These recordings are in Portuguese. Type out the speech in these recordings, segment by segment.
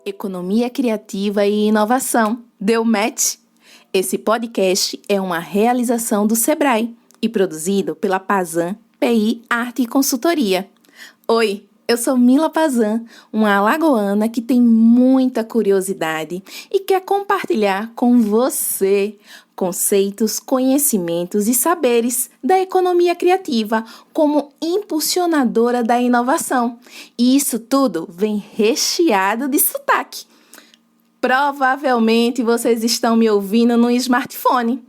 Economia Criativa e Inovação. Deu match? Esse podcast é uma realização do Sebrae e produzido pela Pazan PI Arte e Consultoria. Oi, eu sou Mila Pazan, uma alagoana que tem muita curiosidade e quer compartilhar com você conceitos, conhecimentos e saberes da economia criativa como impulsionadora da inovação. E isso tudo vem recheado de sotaque. Provavelmente vocês estão me ouvindo no smartphone.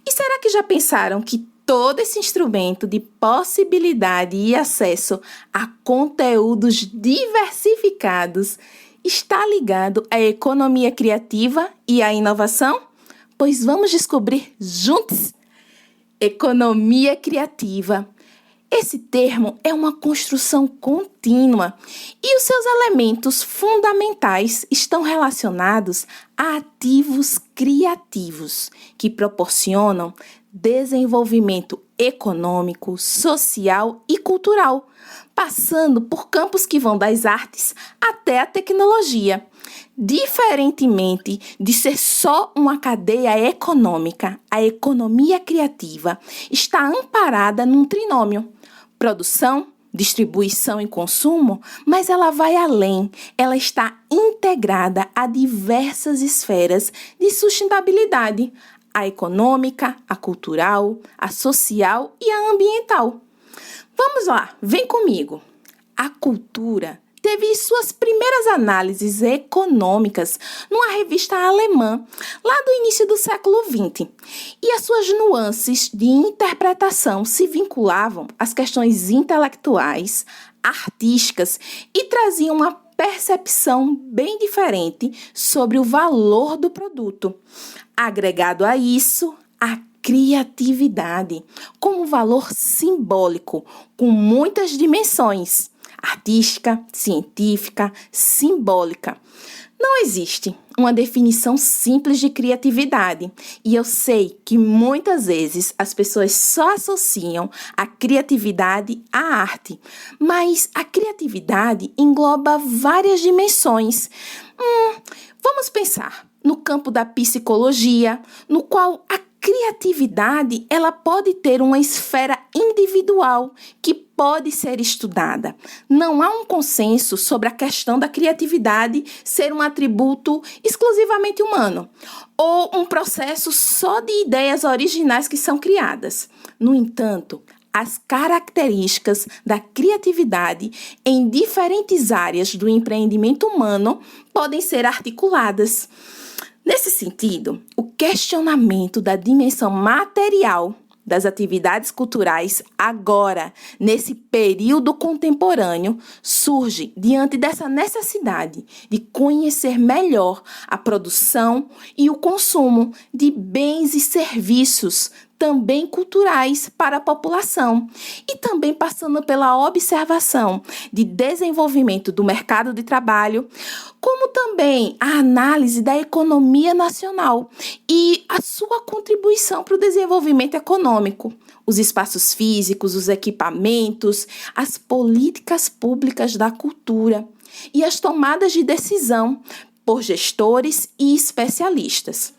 E será que já pensaram que todo esse instrumento de possibilidade e acesso a conteúdos diversificados está ligado à economia criativa e à inovação? Pois vamos descobrir juntos. Economia criativa. Esse termo é uma construção contínua e os seus elementos fundamentais estão relacionados a ativos criativos que proporcionam desenvolvimento econômico, social e cultural, passando por campos que vão das artes até a tecnologia. Diferentemente de ser só uma cadeia econômica, a economia criativa está amparada num trinômio: produção, distribuição e consumo, mas ela vai além. Ela está integrada a diversas esferas de sustentabilidade: a econômica, a cultural, a social e a ambiental. Vamos lá, vem comigo. A cultura teve suas primeiras análises econômicas numa revista alemã, lá do início do século XX. E as suas nuances de interpretação se vinculavam às questões intelectuais, artísticas e traziam uma percepção bem diferente sobre o valor do produto. Agregado a isso, a criatividade como valor simbólico, com muitas dimensões: artística, científica, simbólica. Não existe uma definição simples de criatividade, e eu sei que muitas vezes as pessoas só associam a criatividade à arte, mas a criatividade engloba várias dimensões. Vamos pensar no campo da psicologia, no qual a criatividade ela pode ter uma esfera individual que pode ser estudada. Não há um consenso sobre a questão da criatividade ser um atributo exclusivamente humano ou um processo só de ideias originais que são criadas. No entanto, as características da criatividade em diferentes áreas do empreendimento humano podem ser articuladas. Nesse sentido, o questionamento da dimensão material das atividades culturais agora, nesse período contemporâneo, surge diante dessa necessidade de conhecer melhor a produção e o consumo de bens e serviços também culturais para a população, e também passando pela observação de desenvolvimento do mercado de trabalho, como também a análise da economia nacional e a sua contribuição para o desenvolvimento econômico, os espaços físicos, os equipamentos, as políticas públicas da cultura e as tomadas de decisão por gestores e especialistas.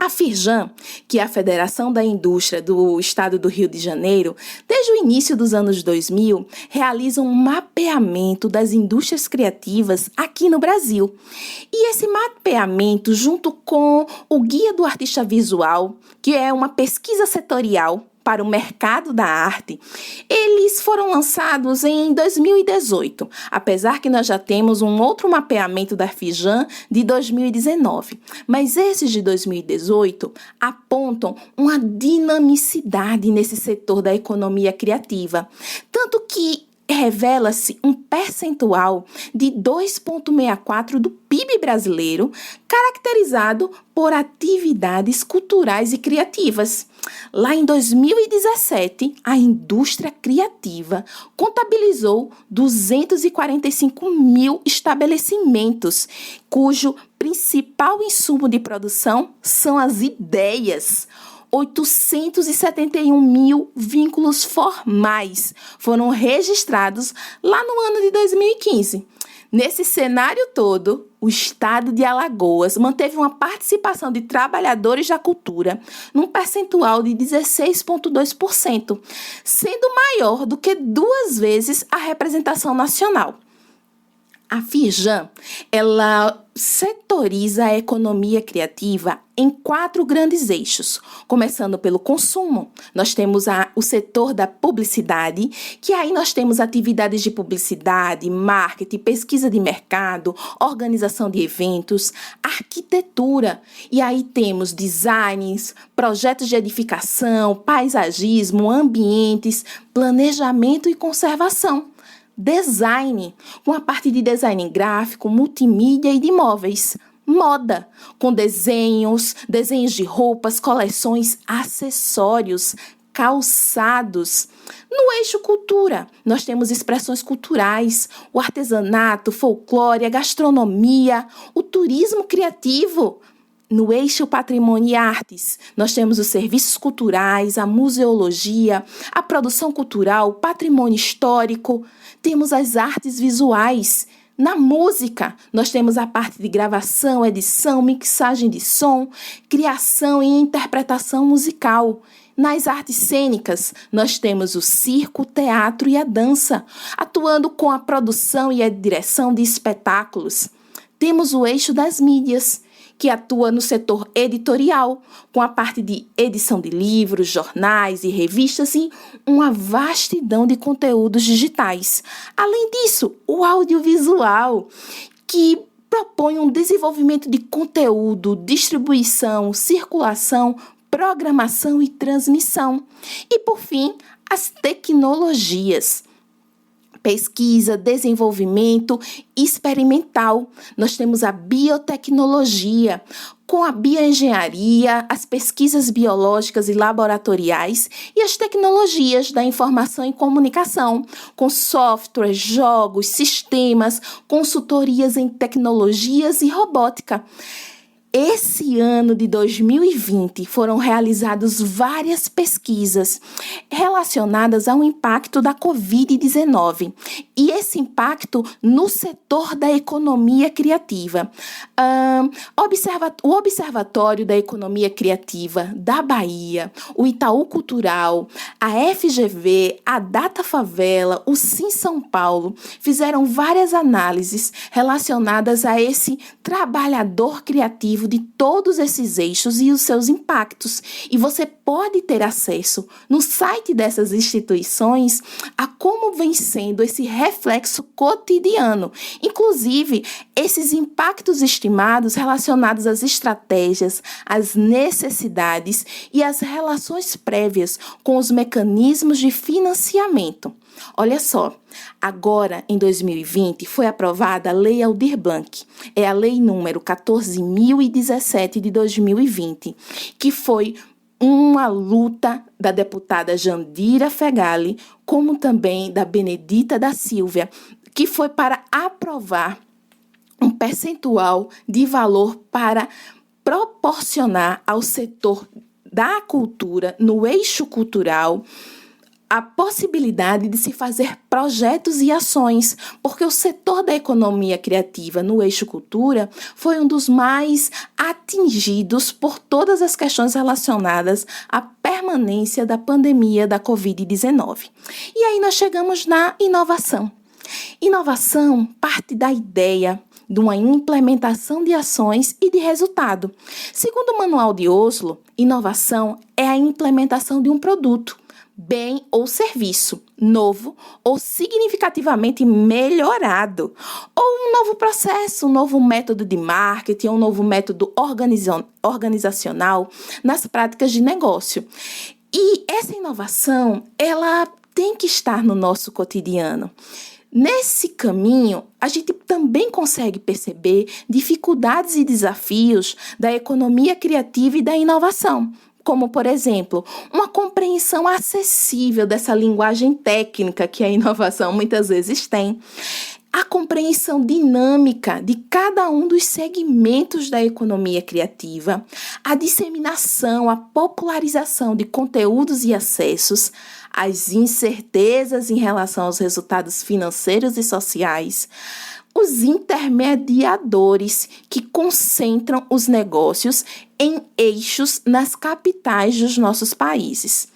A Firjan, que é a Federação da Indústria do Estado do Rio de Janeiro, desde o início dos anos 2000, realiza um mapeamento das indústrias criativas aqui no Brasil. E esse mapeamento, junto com o Guia do Artista Visual, que é uma pesquisa setorial para o mercado da arte, eles foram lançados em 2018, apesar que nós já temos um outro mapeamento da Firjan de 2019. Mas esses de 2018 apontam uma dinamicidade nesse setor da economia criativa, tanto que revela-se um percentual de 2,64% do PIB brasileiro, caracterizado por atividades culturais e criativas. Lá em 2017, a indústria criativa contabilizou 245 mil estabelecimentos, cujo principal insumo de produção são as ideias. 871 mil vínculos formais foram registrados lá no ano de 2015. Nesse cenário todo, o estado de Alagoas manteve uma participação de trabalhadores da cultura num percentual de 16,2%, sendo maior do que 2 vezes a representação nacional. A Firjan, ela setoriza a economia criativa em 4 grandes eixos, começando pelo consumo. Nós temos o setor da publicidade, que aí nós temos atividades de publicidade, marketing, pesquisa de mercado, organização de eventos, arquitetura. E aí temos designs, projetos de edificação, paisagismo, ambientes, planejamento e conservação. Design, com a parte de design gráfico, multimídia e de móveis. Moda, com desenhos de roupas, coleções, acessórios, calçados. No eixo cultura, nós temos expressões culturais, o artesanato, folclore, a gastronomia, o turismo criativo. No eixo patrimônio e artes, nós temos os serviços culturais, a museologia, a produção cultural, o patrimônio histórico, temos as artes visuais. Na música, nós temos a parte de gravação, edição, mixagem de som, criação e interpretação musical. Nas artes cênicas, nós temos o circo, o teatro e a dança, atuando com a produção e a direção de espetáculos. Temos o eixo das mídias, que atua no setor editorial, com a parte de edição de livros, jornais e revistas e uma vastidão de conteúdos digitais. Além disso, o audiovisual, que propõe um desenvolvimento de conteúdo, distribuição, circulação, programação e transmissão. E, por fim, as tecnologias. Pesquisa, desenvolvimento experimental. Nós temos a biotecnologia, com a bioengenharia, as pesquisas biológicas e laboratoriais e as tecnologias da informação e comunicação, com software, jogos, sistemas, consultorias em tecnologias e robótica. Esse ano de 2020 foram realizadas várias pesquisas relacionadas ao impacto da Covid-19 e esse impacto no setor da economia criativa. O Observatório da Economia Criativa da Bahia, o Itaú Cultural, a FGV, a Data Favela, o Sim São Paulo fizeram várias análises relacionadas a esse trabalhador criativo de todos esses eixos e os seus impactos. E você pode ter acesso no site dessas instituições a como vem sendo esse reflexo cotidiano. Inclusive, esses impactos estimados relacionados às estratégias, às necessidades e às relações prévias com os mecanismos de financiamento. Olha só, agora em 2020 foi aprovada a Lei Aldir Blanc, é a Lei número 14.017 de 2020, que foi uma luta da deputada Jandira Fegali, como também da Benedita da Silva, que foi para aprovar um percentual de valor para proporcionar ao setor da cultura, no eixo cultural, a possibilidade de se fazer projetos e ações, porque o setor da economia criativa no eixo cultura foi um dos mais atingidos por todas as questões relacionadas à permanência da pandemia da Covid-19. E aí nós chegamos na inovação. Inovação parte da ideia de uma implementação de ações e de resultado. Segundo o Manual de Oslo, inovação é a implementação de um produto, bem ou serviço, novo ou significativamente melhorado, ou um novo processo, um novo método de marketing, um novo método organizacional nas práticas de negócio. E essa inovação, ela tem que estar no nosso cotidiano. Nesse caminho, a gente também consegue perceber dificuldades e desafios da economia criativa e da inovação, como, por exemplo, uma compreensão acessível dessa linguagem técnica que a inovação muitas vezes tem, a compreensão dinâmica de cada um dos segmentos da economia criativa, a disseminação, a popularização de conteúdos e acessos, as incertezas em relação aos resultados financeiros e sociais, os intermediadores que concentram os negócios em eixos nas capitais dos nossos países.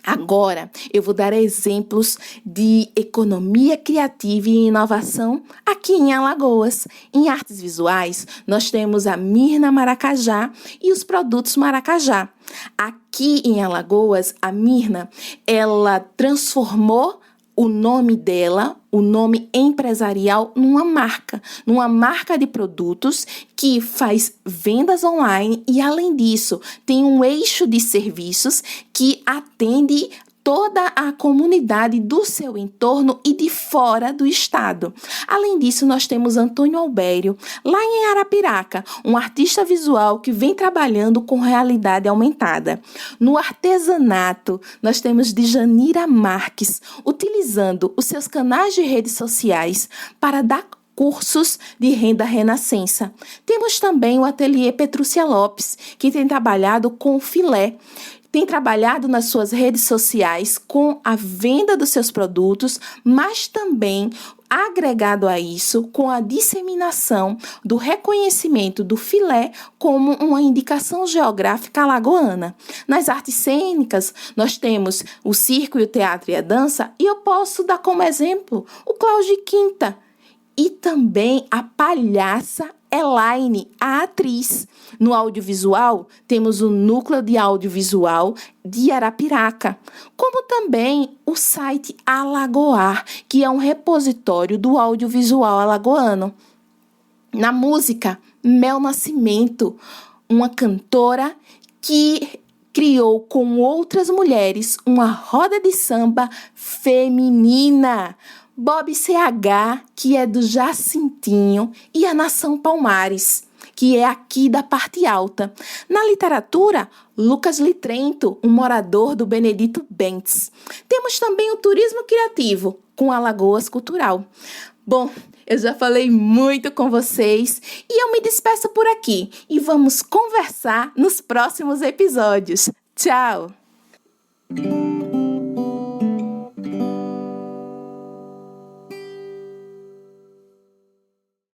Agora, eu vou dar exemplos de economia criativa e inovação aqui em Alagoas. Em artes visuais, nós temos a Mirna Maracajá e os produtos Maracajá. Aqui em Alagoas, a Mirna, ela transformou o nome dela, o nome empresarial, numa marca de produtos que faz vendas online e, além disso, tem um eixo de serviços que atende toda a comunidade do seu entorno e de fora do estado. Além disso, nós temos Antônio Albério, lá em Arapiraca, um artista visual que vem trabalhando com realidade aumentada. No artesanato, nós temos Djanira Marques, utilizando os seus canais de redes sociais para dar cursos de renda renascença. Temos também o ateliê Petrúcia Lopes, que tem trabalhado com filé. Tem trabalhado nas suas redes sociais com a venda dos seus produtos, mas também agregado a isso com a disseminação do reconhecimento do filé como uma indicação geográfica alagoana. Nas artes cênicas, nós temos o circo e o teatro e a dança, e eu posso dar como exemplo o Cláudio Quinta e também a palhaça Elaine, a atriz. No audiovisual, temos o Núcleo de Audiovisual de Arapiraca, como também o site Alagoar, que é um repositório do audiovisual alagoano. Na música, Mel Nascimento, uma cantora que criou com outras mulheres uma roda de samba feminina. Bob CH, que é do Jacintinho, e a Nação Palmares, que é aqui da parte alta. Na literatura, Lucas Litrento, um morador do Benedito Bentes. Temos também o turismo criativo, com Alagoas Cultural. Bom, eu já falei muito com vocês e eu me despeço por aqui e vamos conversar nos próximos episódios. Tchau!